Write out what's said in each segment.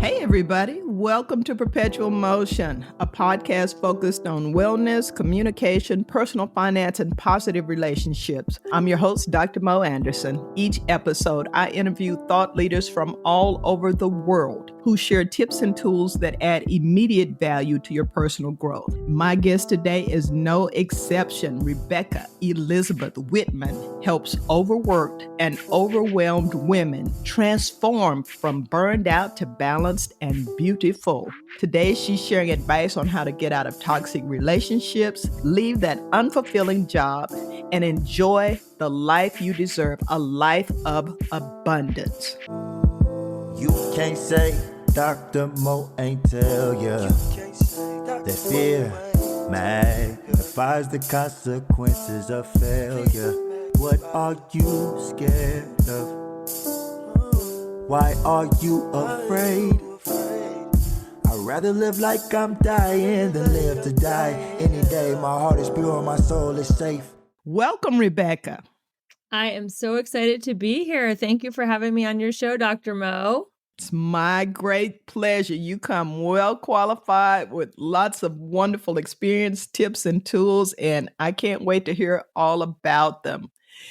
Hey, everybody. Welcome to Perpetual Motion, a podcast focused on wellness, communication, personal finance, and positive relationships. I'm your host, Dr. Mo Anderson. Each episode, I interview thought leaders from all over the world who share tips and tools that add immediate value to your personal growth. My guest today is no exception. Rebecca Elizabeth Whitman helps overworked and overwhelmed women transform from burned out to balanced and beautiful. Today, she's sharing advice on how to get out of toxic relationships, leave that unfulfilling job, and enjoy the life you deserve, a life of abundance. You can't say Dr. Mo ain't tell ya that fear magnifies the consequences of failure. What are you scared of? Why are you afraid? I'd rather live like I'm dying than live to die. Any day, my heart is pure, my soul is safe. Welcome, Rebecca. I am so excited to be here. Thank you for having me on your show, Dr. Mo. It's my great pleasure. You come well qualified with lots of wonderful experience, tips, and tools, and I can't wait to hear all about them.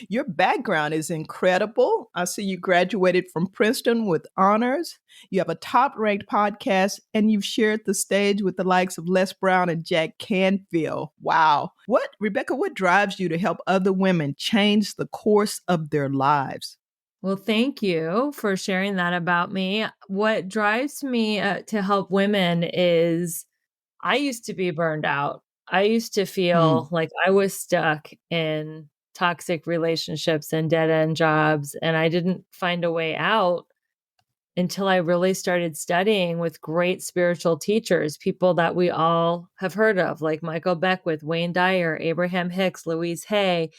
Your background is incredible. I see you graduated from Princeton with honors. You have a top-ranked podcast, and you've shared the stage with the likes of Les Brown and Jack Canfield. Wow. Rebecca, what drives you to help other women change the course of their lives? Well, thank you for sharing that about me. What drives me to help women is I used to be burned out. I used to feel like I was stuck in toxic relationships and dead-end jobs, and I didn't find a way out until I really started studying with great spiritual teachers, people that we all have heard of, like Michael Beckwith, Wayne Dyer, Abraham Hicks, Louise Hay.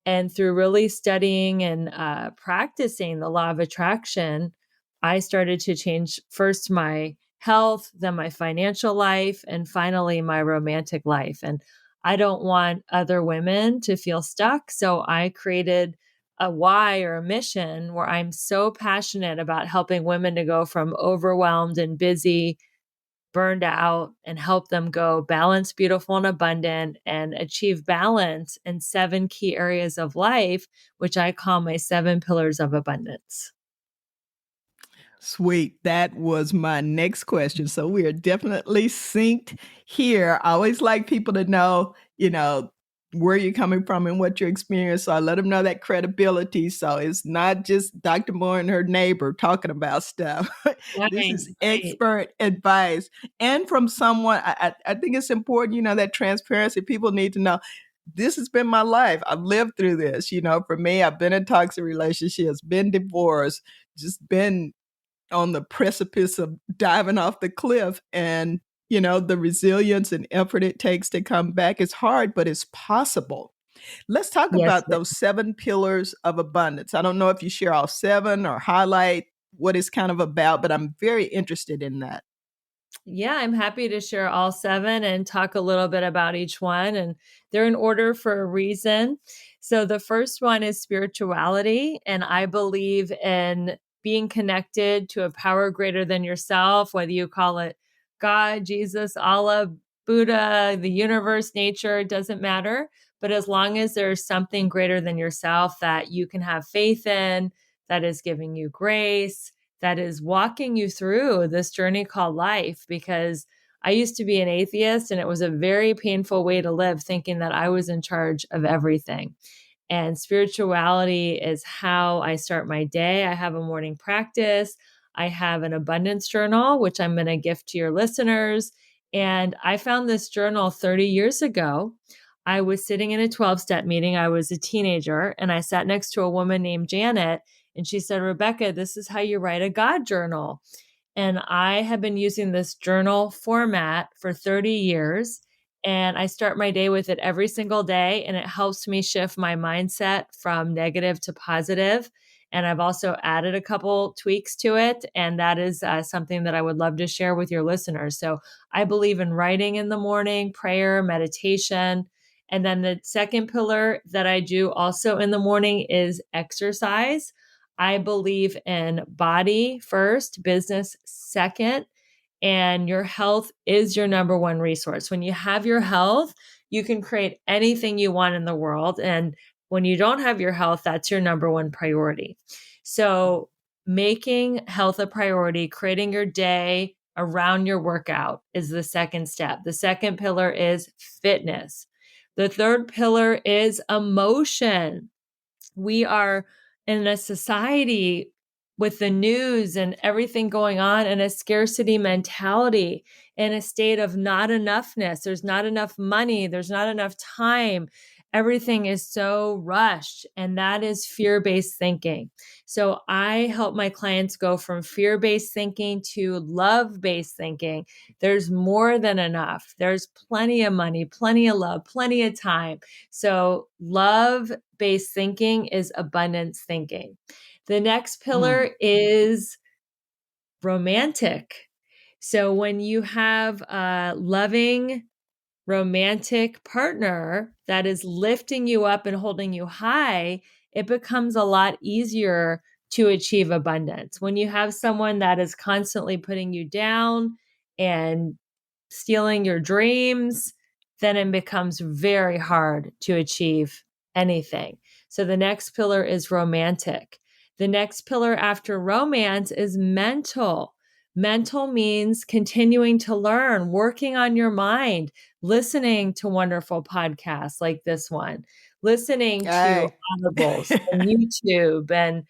And through really studying and practicing the law of attraction, I started to change first my health, then my financial life, and finally my romantic life. And I don't want other women to feel stuck. So I created a why or a mission where I'm so passionate about helping women to go from overwhelmed and busy, burned out, and help them go balanced, beautiful, and abundant and achieve balance in 7 key areas of life, which I call my 7 pillars of abundance. Sweet. That was my next question. So we are definitely synced here. I always like people to know, where you're coming from and what your experience. So I let them know that credibility. So it's not just Dr. Moore and her neighbor talking about stuff. This is expert advice. And from someone, I think it's important, that transparency. People need to know this has been my life. I've lived through this. For me, I've been in toxic relationships, been divorced, just been on the precipice of diving off the cliff. And, the resilience and effort it takes to come back is hard, but it's possible. Let's talk about those 7 pillars of abundance. I don't know if you share all 7 or highlight what it's kind of about, but I'm very interested in that. Yeah, I'm happy to share all 7 and talk a little bit about each one. And they're in order for a reason. So the first one is spirituality. And I believe in being connected to a power greater than yourself, whether you call it God, Jesus, Allah, Buddha, the universe, nature, it doesn't matter. But as long as there's something greater than yourself that you can have faith in, that is giving you grace, that is walking you through this journey called life. Because I used to be an atheist, and it was a very painful way to live, thinking that I was in charge of everything. And spirituality is how I start my day. I have a morning practice. I have an abundance journal, which I'm going to gift to your listeners. And I found this journal 30 years ago. I was sitting in a 12-step meeting. I was a teenager, and I sat next to a woman named Janet. And she said, Rebecca, this is how you write a God journal. And I have been using this journal format for 30 years. And I start my day with it every single day. And it helps me shift my mindset from negative to positive. And I've also added a couple tweaks to it. And that is something that I would love to share with your listeners. So I believe in writing in the morning, prayer, meditation. And then the second pillar that I do also in the morning is exercise. I believe in body first, business second, and your health is your number one resource. When you have your health, you can create anything you want in the world. And when you don't have your health, that's your number one priority. So making health a priority, creating your day around your workout is the second step. The second pillar is fitness. The third pillar is emotion. We are in a society with the news and everything going on in a scarcity mentality, in a state of not enoughness. There's not enough money. There's not enough time. Everything is so rushed, and that is fear-based thinking. So I help my clients go from fear-based thinking to love-based thinking. There's more than enough. There's plenty of money, plenty of love, plenty of time. So love-based thinking is abundance thinking. The next pillar is romantic. So when you have a loving, romantic partner that is lifting you up and holding you high, it becomes a lot easier to achieve abundance. When you have someone that is constantly putting you down and stealing your dreams, then it becomes very hard to achieve anything. So the next pillar is romantic. The next pillar after romance is mental. Mental means continuing to learn, working on your mind, listening to wonderful podcasts like this one, listening to Right. audibles and YouTube and,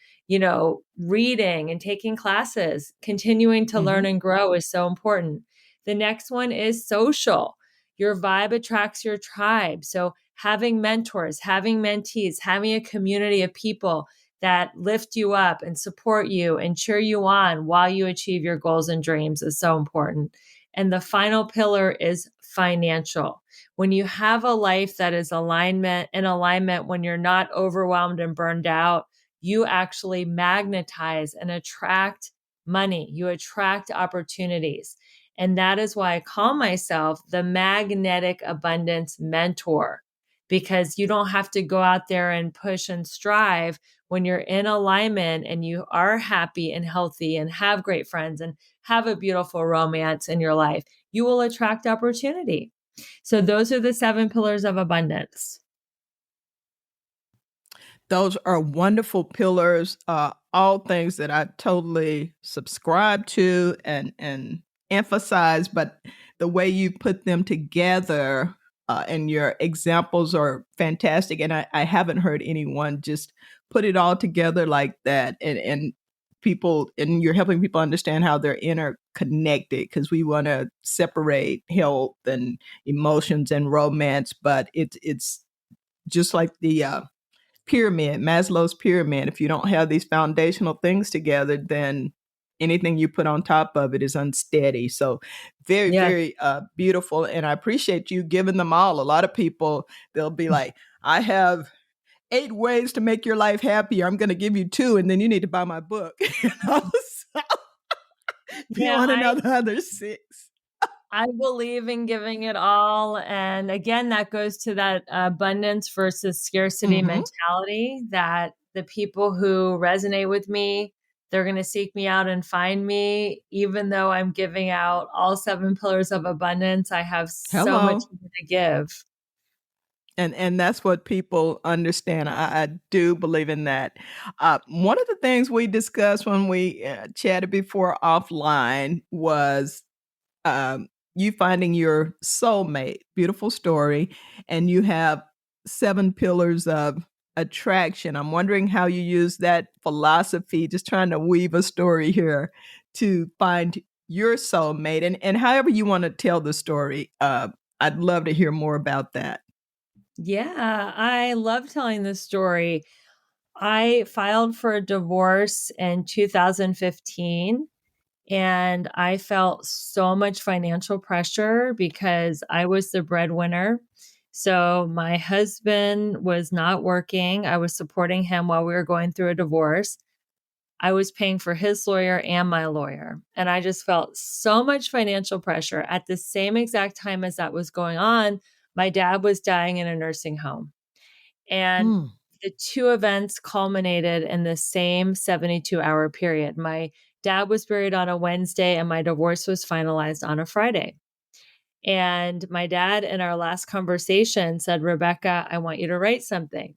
reading and taking classes. Continuing to learn and grow is so important. The next one is social. Your vibe attracts your tribe. So having mentors, having mentees, having a community of people that lift you up and support you and cheer you on while you achieve your goals and dreams is so important. And the final pillar is financial. When you have a life that is in alignment, when you're not overwhelmed and burned out, you actually magnetize and attract money. You attract opportunities. And that is why I call myself the magnetic abundance mentor, because you don't have to go out there and push and strive. When you're in alignment and you are happy and healthy and have great friends and have a beautiful romance in your life, you will attract opportunity. So those are the 7 pillars of abundance. Those are wonderful pillars, all things that I totally subscribe to and emphasize, but the way you put them together, and your examples are fantastic, and I haven't heard anyone just put it all together like that, and you're helping people understand how they're interconnected, because we wanna separate health and emotions and romance, but it's just like the, pyramid, Maslow's pyramid. If you don't have these foundational things together, then anything you put on top of it is unsteady. So very, Yes. very beautiful. And I appreciate you giving them all. A lot of people, they'll be like, I have 8 ways to make your life happier. I'm going to give you 2, and then you need to buy my book. So if you Yeah, want another other 6. I believe in giving it all. And again, that goes to that abundance versus scarcity Mm-hmm. mentality, that the people who resonate with me, they're going to seek me out and find me. Even though I'm giving out all 7 pillars of abundance, I have so much Hello. to give. And that's what people understand. I do believe in that. One of the things we discussed when we chatted before offline was um, you finding your soulmate. Beautiful story. And you have 7 pillars of attraction. I'm wondering how you use that philosophy, just trying to weave a story here to find your soulmate. And however you want to tell the story, I'd love to hear more about that. Yeah, I love telling this story. I filed for a divorce in 2015. And I felt so much financial pressure because I was the breadwinner. So my husband was not working. I was supporting him while we were going through a divorce. I was paying for his lawyer and my lawyer. And I just felt so much financial pressure. At the same exact time as that was going on, my dad was dying in a nursing home. And Hmm. the two events culminated in the same 72-hour period. My dad was buried on a Wednesday, and my divorce was finalized on a Friday. And my dad, in our last conversation, said, Rebecca, I want you to write something.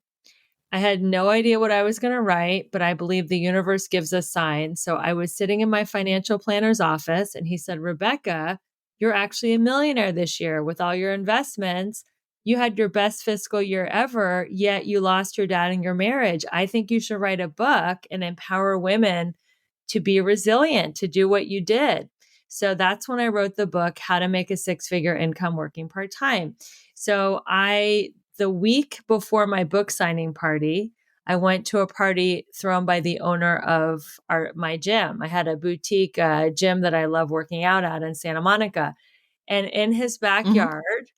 I had no idea what I was going to write, but I believe the universe gives us signs. So I was sitting in my financial planner's office, and he said, Rebecca, you're actually a millionaire this year with all your investments. You had your best fiscal year ever, yet you lost your dad in your marriage. I think you should write a book and empower women to be resilient, to do what you did. So that's when I wrote the book, How to Make a Six-Figure Income Working Part-Time. So the week before my book signing party, I went to a party thrown by the owner of my gym. I had a boutique gym that I love working out at in Santa Monica. And in his Mhm. backyard,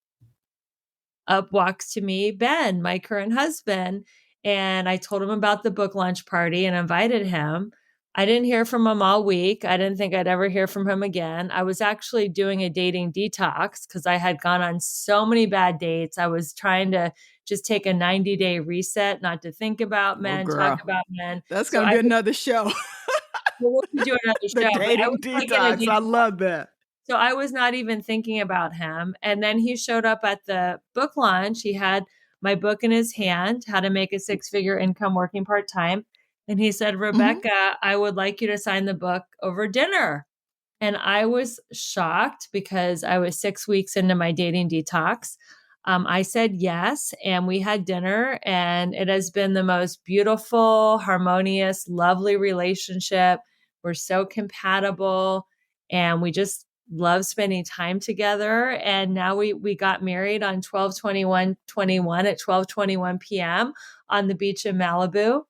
up walks to me Ben, my current husband. And I told him about the book launch party and invited him. I didn't hear from him all week. I didn't think I'd ever hear from him again. I was actually doing a dating detox because I had gone on so many bad dates. I was trying to just take a 90-day reset, not to think about Oh, men, talk girl. about men. That's So gonna I be was, another show. we'll do another The show, but I dating was like in a detox. I detox. love that. So I was not even thinking about him. And then he showed up at the book launch. He had my book in his hand, How to Make a Six-Figure Income Working Part-Time. And he said, Mhm. Rebecca, I would like you to sign the book over dinner. And I was shocked because I was 6 weeks into my dating detox. I said yes, and we had dinner, and it has been the most beautiful, harmonious, lovely relationship. We're so compatible, and we just love spending time together. And now we got married on 12/21/21 at 12:21 p.m. on the beach in Malibu.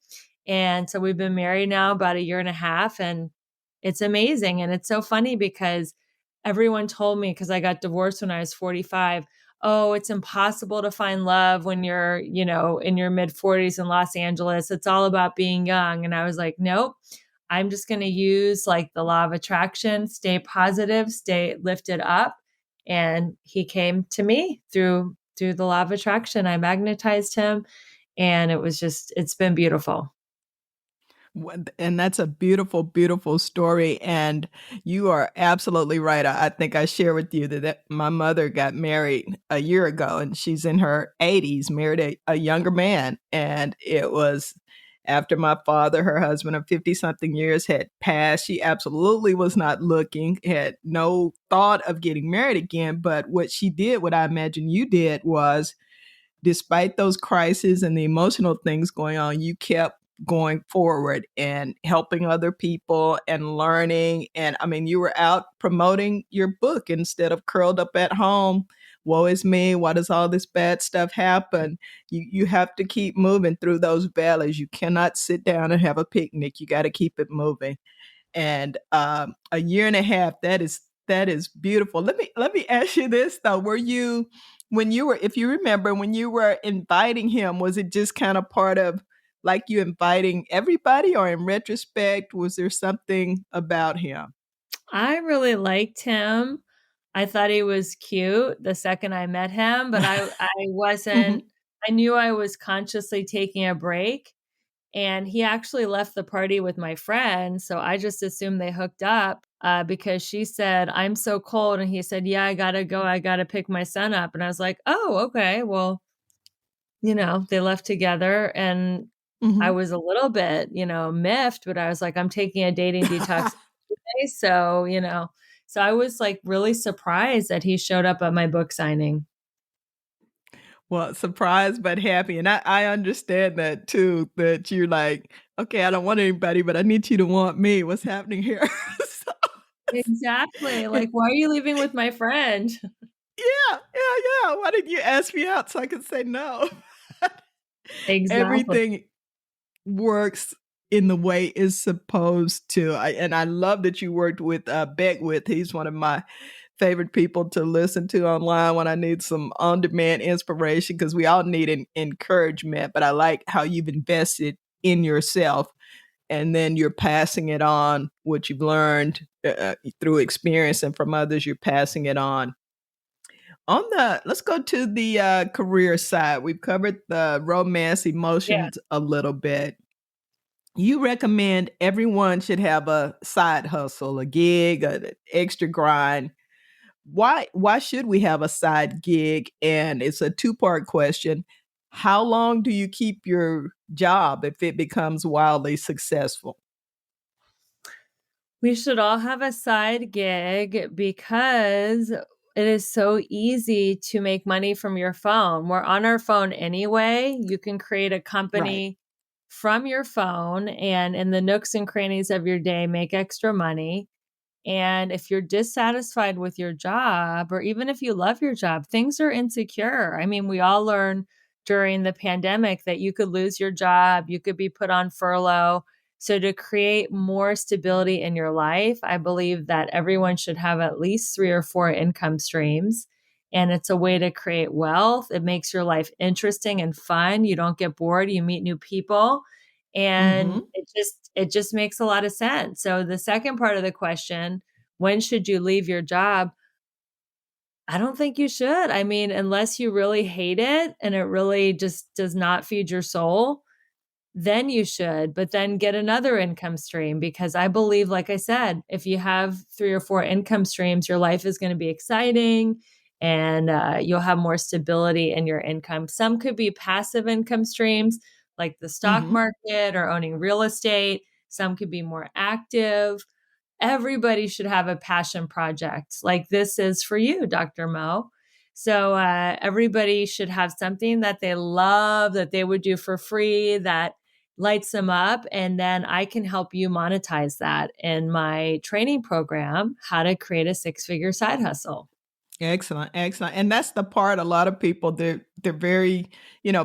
And so we've been married now about a year and a half, and it's amazing. And it's so funny because everyone told me, because I got divorced when I was 45, oh, it's impossible to find love when you're, in your mid 40s in Los Angeles. It's all about being young. And I was like, nope, I'm just going to use like the law of attraction, stay positive, stay lifted up. And he came to me through the law of attraction. I magnetized him, and it's been beautiful. And that's a beautiful, beautiful story. And you are absolutely right. I think I share with you that my mother got married a year ago, and she's in her 80s, married a younger man. And it was after my father, her husband of 50 something years, had passed. She absolutely was not looking, had no thought of getting married again. But what she did, what I imagine you did, was despite those crises and the emotional things going on, you kept going forward and helping other people and learning. And I mean, you were out promoting your book instead of curled up at home. Woe is me. Why does all this bad stuff happen? You have to keep moving through those valleys. You cannot sit down and have a picnic. You got to keep it moving. And a year and a half, that is beautiful. Let me ask you this though: Were you, when you were, if you remember, when you were inviting him, was it just kind of part of like you inviting everybody, or in retrospect, was there something about him? I really liked him. I thought he was cute the second I met him, but I Mhm. wasn't. I knew I was consciously taking a break, and he actually left the party with my friend, so I just assumed they hooked up, because she said, "I'm so cold," and he said, "Yeah, I gotta go. I gotta pick my son up," and I was like, "Oh, okay. Well, they left together," and I Mhm. was a little bit, miffed, but I was like, "I'm taking a dating detox today," so I was, like, really surprised that he showed up at my book signing. Well, surprised but happy, and I understand that too, that you're like, "Okay, I don't want anybody, but I need you to want me. What's happening here?" So Exactly, like, "Why are you leaving with my friend?" yeah, yeah, yeah. Why didn't you ask me out so I could say no? Exactly. Everything works in the way it's supposed to. And I love that you worked with Beckwith. He's one of my favorite people to listen to online when I need some on-demand inspiration, because we all need an encouragement. But I like how you've invested in yourself, and then you're passing it on what you've learned through experience and from others. You're passing it on. Let's go to the career side. We've covered the romance Yeah. emotions a little bit. You recommend everyone should have a side hustle, a gig, an extra grind. Why should we have a side gig? And it's a two-part question. How long do you keep your job if it becomes wildly successful? We should all have a side gig because it is so easy to make money from your phone. We're on our phone anyway. You can create a Right. company from your phone and in the nooks and crannies of your day, make extra money. And if you're dissatisfied with your job, or even if you love your job, things are insecure. I mean, we all learned during the pandemic that you could lose your job, you could be put on furlough. So, to create more stability in your life, I believe that everyone should have at least 3 or 4 income streams. And it's a way to create wealth. It makes your life interesting and fun. You don't get bored, you meet new people and Mhm. it just makes a lot of sense. So the second part of the question, when should you leave your job? I don't think you should. I mean, unless you really hate it and it really just does not feed your soul, then you should, but then get another income stream because I believe, like I said, if you have 3 or 4 income streams, your life is going to be exciting and you'll have more stability in your income. Some could be passive income streams like the stock Mhm. market or owning real estate. Some could be more active. Everybody should have a passion project like this is for you, Dr. Mo. So everybody should have something that they love, that they would do for free, that lights them up. And then I can help you monetize that in my training program, How to Create a Six-Figure Side Hustle. Excellent, excellent. And that's the part a lot of people they're very,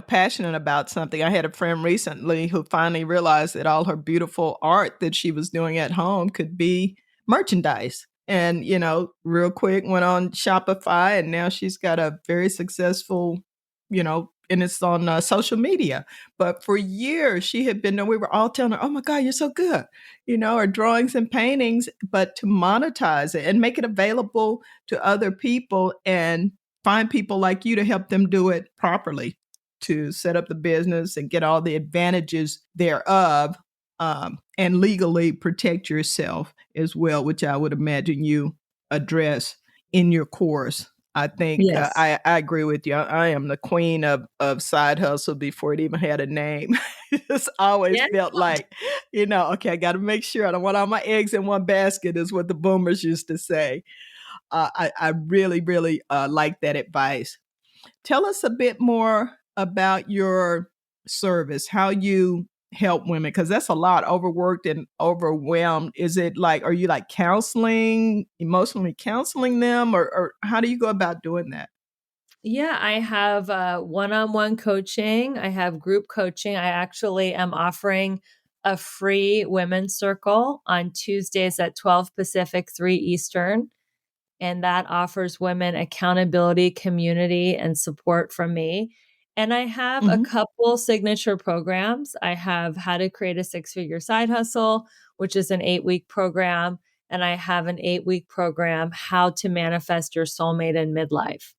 passionate about something. I had a friend recently who finally realized that all her beautiful art that she was doing at home could be merchandise. And, real quick went on Shopify and now she's got a very successful, and it's on social media. But for years she had been, we were all telling her, "Oh my God, you're so good." Her drawings and paintings, but to monetize it and make it available to other people and find people like you to help them do it properly, to set up the business and get all the advantages thereof, and legally protect yourself as well, which I would imagine you address in your course. I think Yes. I agree with you. I am the queen of side hustle before it even had a name. It's always Yeah. felt like, okay, I got to make sure I don't want all my eggs in one basket, is what the boomers used to say. I really, really like that advice. Tell us a bit more about your service, how you help women, because that's a lot, overworked and overwhelmed. Is it like, are you like counseling, emotionally counseling them, or how do you go about doing that? Yeah, I have one-on-one coaching. I have group coaching. I actually am offering a free women's circle on Tuesdays at 12 Pacific, 3 Eastern. And that offers women accountability, community, and support from me. And I have a Mhm. couple signature programs. I have How to Create a Six-Figure Side Hustle, which is an 8-week program. And I have an 8-week program, How to Manifest Your Soulmate in Midlife.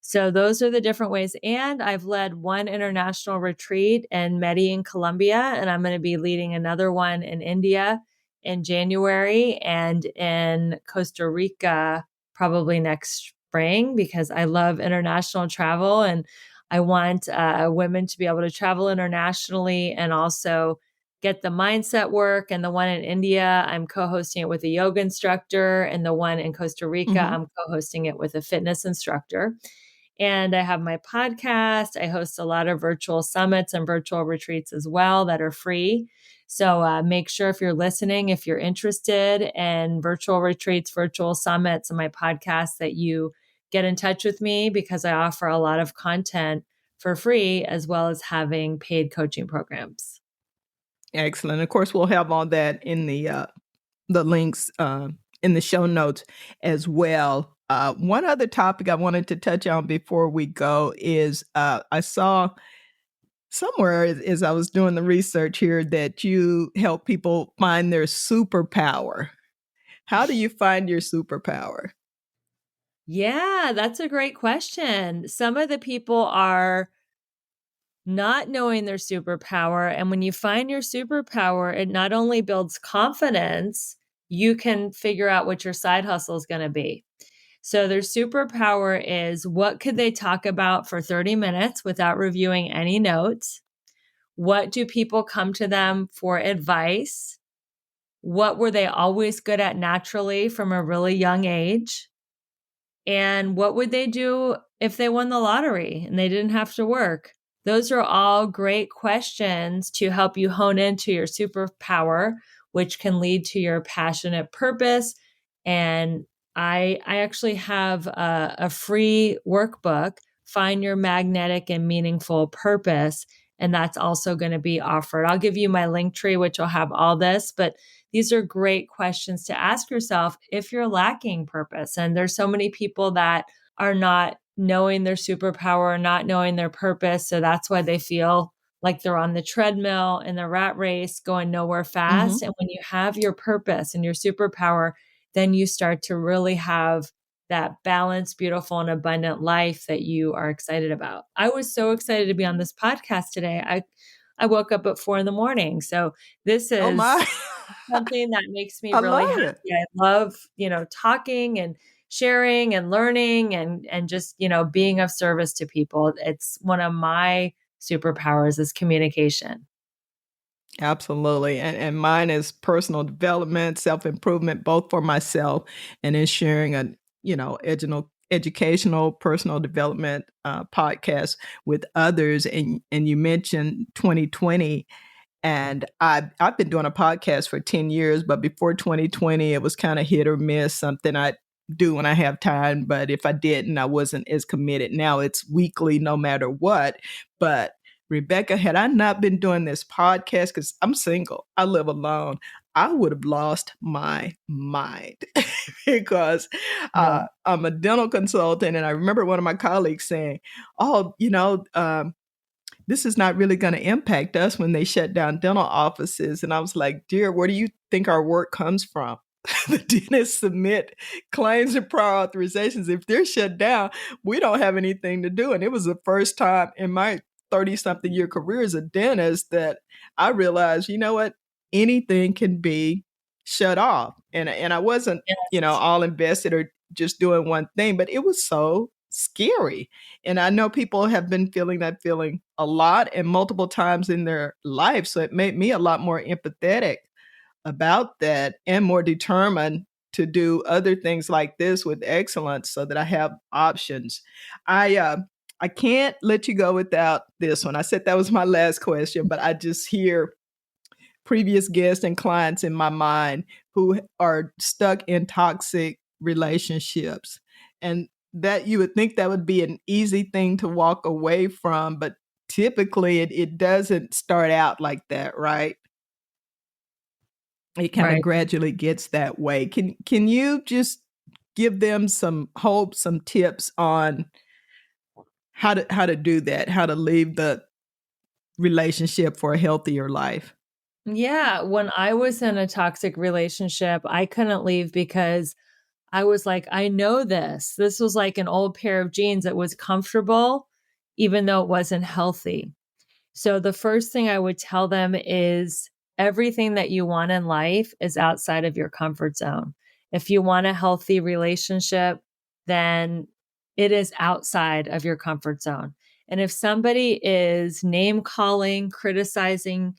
So those are the different ways. And I've led one international retreat in Medellin, Colombia, and I'm going to be leading another one in India in January and in Costa Rica probably next spring because I love international travel and I want women to be able to travel internationally and also get the mindset work. And the one in India, I'm co hosting it with a yoga instructor. And the one in Costa Rica, Mhm. I'm co hosting it with a fitness instructor. And I have my podcast. I host a lot of virtual summits and virtual retreats as well that are free. So make sure if you're listening, if you're interested in virtual retreats, virtual summits, and my podcast, that you get in touch with me because I offer a lot of content for free as well as having paid coaching programs. Excellent. Of course, we'll have all that in the links in the show notes as well. One other topic I wanted to touch on before we go is I saw somewhere as I was doing the research here that you help people find their superpower. How do you find your superpower? Yeah, that's a great question. Some of the people are not knowing their superpower. And when you find your superpower, it not only builds confidence, you can figure out what your side hustle is going to be. So their superpower is, what could they talk about for 30 minutes without reviewing any notes? What do people come to them for advice? What were they always good at naturally from a really young age? And what would they do if they won the lottery and they didn't have to work? Those are all great questions to help you hone into your superpower, which can lead to your passionate purpose. And I actually have a free workbook, Find Your Magnetic and Meaningful Purpose. And that's also going to be offered. I'll give you my link tree, which will have all this, but these are great questions to ask yourself if you're lacking purpose. And there's so many people that are not knowing their superpower, not knowing their purpose. So that's why they feel like they're on the treadmill in the rat race, going nowhere fast. Mhm. And when you have your purpose and your superpower, then you start to really have that balanced, beautiful, and abundant life that you are excited about. I was so excited to be on this podcast today. I woke up at 4 a.m. So this Oh is my. something that makes me I really love it. happy. I love, talking and sharing and learning and just, being of service to people. It's one of my superpowers is communication. Absolutely. And mine is personal development, self-improvement, both for myself and in sharing a, educational personal development podcast with others. And you mentioned 2020. And I've been doing a podcast for 10 years, but before 2020, it was kind of hit or miss, something I do when I have time. But if I didn't, I wasn't as committed. Now it's weekly, no matter what. But Rebecca, had I not been doing this podcast, because I'm single, I live alone, I would have lost my mind because Yeah. I'm a dental consultant. And I remember one of my colleagues saying, oh, this is not really going to impact us when they shut down dental offices. And I was like, dear, where do you think our work comes from? The dentists submit claims and prior authorizations. If they're shut down, we don't have anything to do. And it was the first time in my 30 something year career as a dentist that I realized, you know what? Anything can be shut off. And I wasn't, Yes. all invested or just doing one thing, but it was so scary. And I know people have been feeling that feeling a lot and multiple times in their life. So it made me a lot more empathetic about that and more determined to do other things like this with excellence so that I have options. I uh I can't let you go without this one. I said that was my last question, but I just hear previous guests and clients in my mind who are stuck in toxic relationships. And that you would think that would be an easy thing to walk away from, but typically it doesn't start out like that, right? It kind of Right. gradually gets that way. Can you just give them some hope, some tips on how to do that, how to leave the relationship for a healthier life? Yeah. When I was in a toxic relationship, I couldn't leave because I was like, I know this. This was like an old pair of jeans that was comfortable, even though it wasn't healthy. So the first thing I would tell them is everything that you want in life is outside of your comfort zone. If you want a healthy relationship, then it is outside of your comfort zone. And if somebody is name calling, criticizing,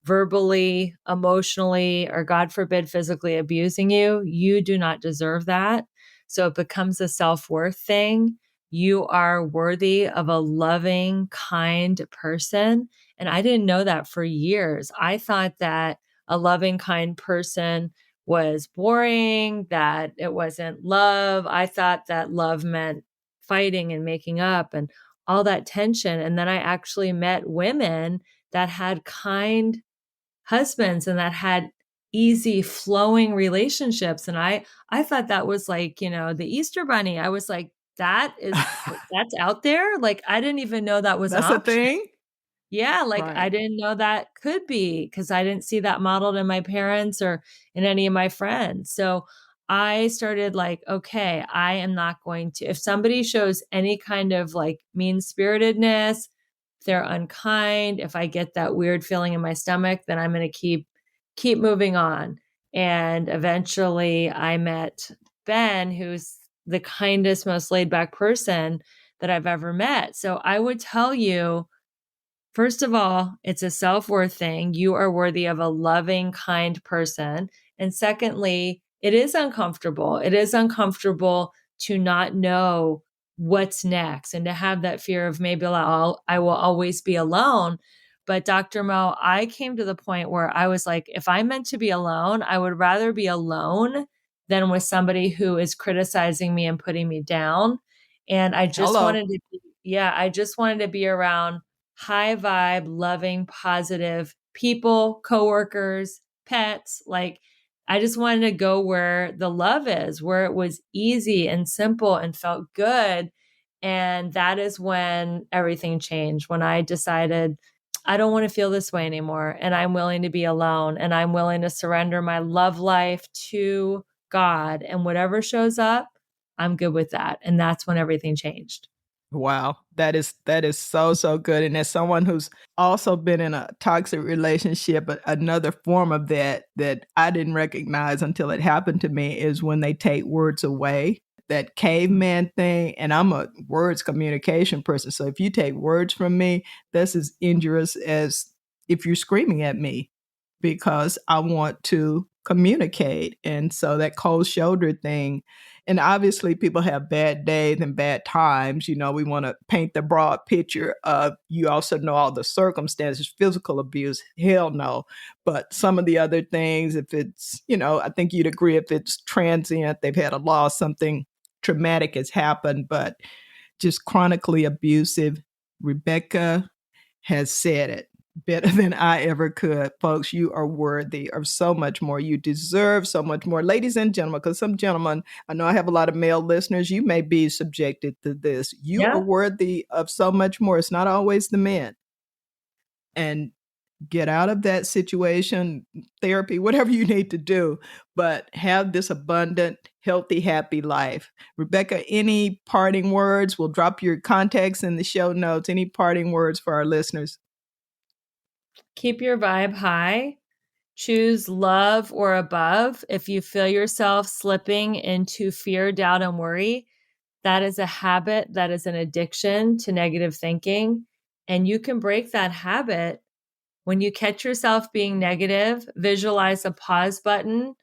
verbally, emotionally, or God forbid, physically abusing you, you do not deserve that. So it becomes a self worth thing. You are worthy of a loving, kind person. And I didn't know that for years. I thought that a loving, kind person was boring, that it wasn't love. I thought that love meant fighting and making up and all that tension. And then I actually met women that had kind husbands and that had easy flowing relationships. And I thought that was like, the Easter bunny. I was like, that's out there. Like, I didn't even know that was an That's a option. thing? Yeah, like I Right. didn't know that could be because I didn't see that modeled in my parents or in any of my friends. So I started like, okay, I am not going to, if somebody shows any kind of like mean-spiritedness, if they're unkind, if I get that weird feeling in my stomach, then I'm going to keep moving on. And eventually I met Ben, who's the kindest, most laid back person that I've ever met. So I would tell you, first of all, it's a self-worth thing. You are worthy of a loving, kind person. And secondly, it is uncomfortable. It is uncomfortable to not know what's next and to have that fear of maybe I will always be alone. But Dr. Mo, I came to the point where I was like, if I'm meant to be alone, I would rather be alone than with somebody who is criticizing me and putting me down. And I just Hello. wanted to I just wanted to be around high vibe, loving, positive people, coworkers, pets. Like, I just wanted to go where the love is, where it was easy and simple and felt good. And that is when everything changed, when I decided I don't want to feel this way anymore. And I'm willing to be alone, and I'm willing to surrender my love life to God. And whatever shows up, I'm good with that. And that's when everything changed. Wow, that is so good. And as someone who's also been in a toxic relationship, another form of that I didn't recognize until it happened to me is when they take words away. That caveman thing, and I'm a words communication person. So if you take words from me, that's as injurious as if you're screaming at me, because I want to communicate. And so that cold shoulder thing, and obviously people have bad days and bad times. We want to paint the broad picture of, you also know all the circumstances, physical abuse, hell no. But some of the other things, if it's, I think you'd agree, if it's transient, they've had a loss, something traumatic has happened, but just chronically abusive. Rebecca has said it better than I ever could. Folks, you are worthy of so much more. You deserve so much more. Ladies and gentlemen, because some gentlemen, I know I have a lot of male listeners, you may be subjected to this. You are Yeah. worthy of so much more. It's not always the men. And get out of that situation, therapy, whatever you need to do, but have this abundant, healthy, happy life. Rebecca, any parting words? We'll drop your contacts in the show notes. Any parting words for our listeners? Keep your vibe high. Choose love or above. If you feel yourself slipping into fear, doubt, and worry, that is a habit, that is an addiction to negative thinking. And you can break that habit when you catch yourself being negative. Visualize a pause button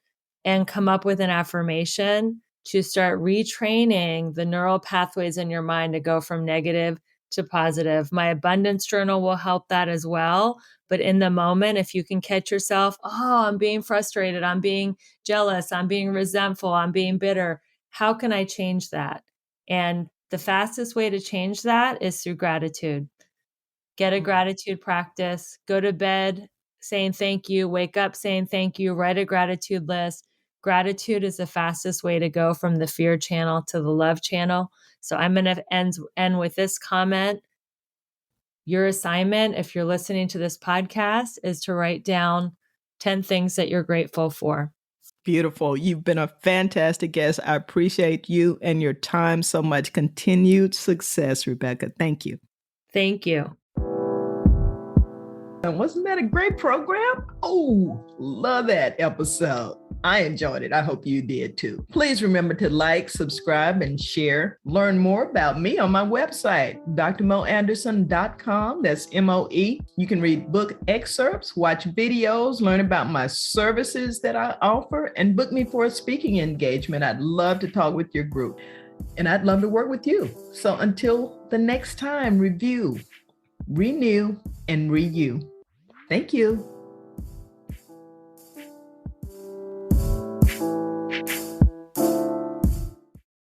and come up with an affirmation to start retraining the neural pathways in your mind to go from negative to positive. My abundance journal will help that as well. But in the moment, if you can catch yourself, oh, I'm being frustrated, I'm being jealous, I'm being resentful, I'm being bitter, how can I change that? And the fastest way to change that is through gratitude. Get a gratitude practice, go to bed saying thank you, wake up saying thank you, write a gratitude list. Gratitude is the fastest way to go from the fear channel to the love channel. So I'm going to end with this comment. Your assignment, if you're listening to this podcast, is to write down 10 things that you're grateful for. Beautiful. You've been a fantastic guest. I appreciate you and your time so much. Continued success, Rebecca. Thank you. Thank you. And wasn't that a great program? Oh, love that episode. I enjoyed it. I hope you did too. Please remember to like, subscribe, and share. Learn more about me on my website, drmoanderson.com. That's MOE. You can read book excerpts, watch videos, learn about my services that I offer, and book me for a speaking engagement. I'd love to talk with your group, and I'd love to work with you. So until the next time, review, renew, and renew. Thank you.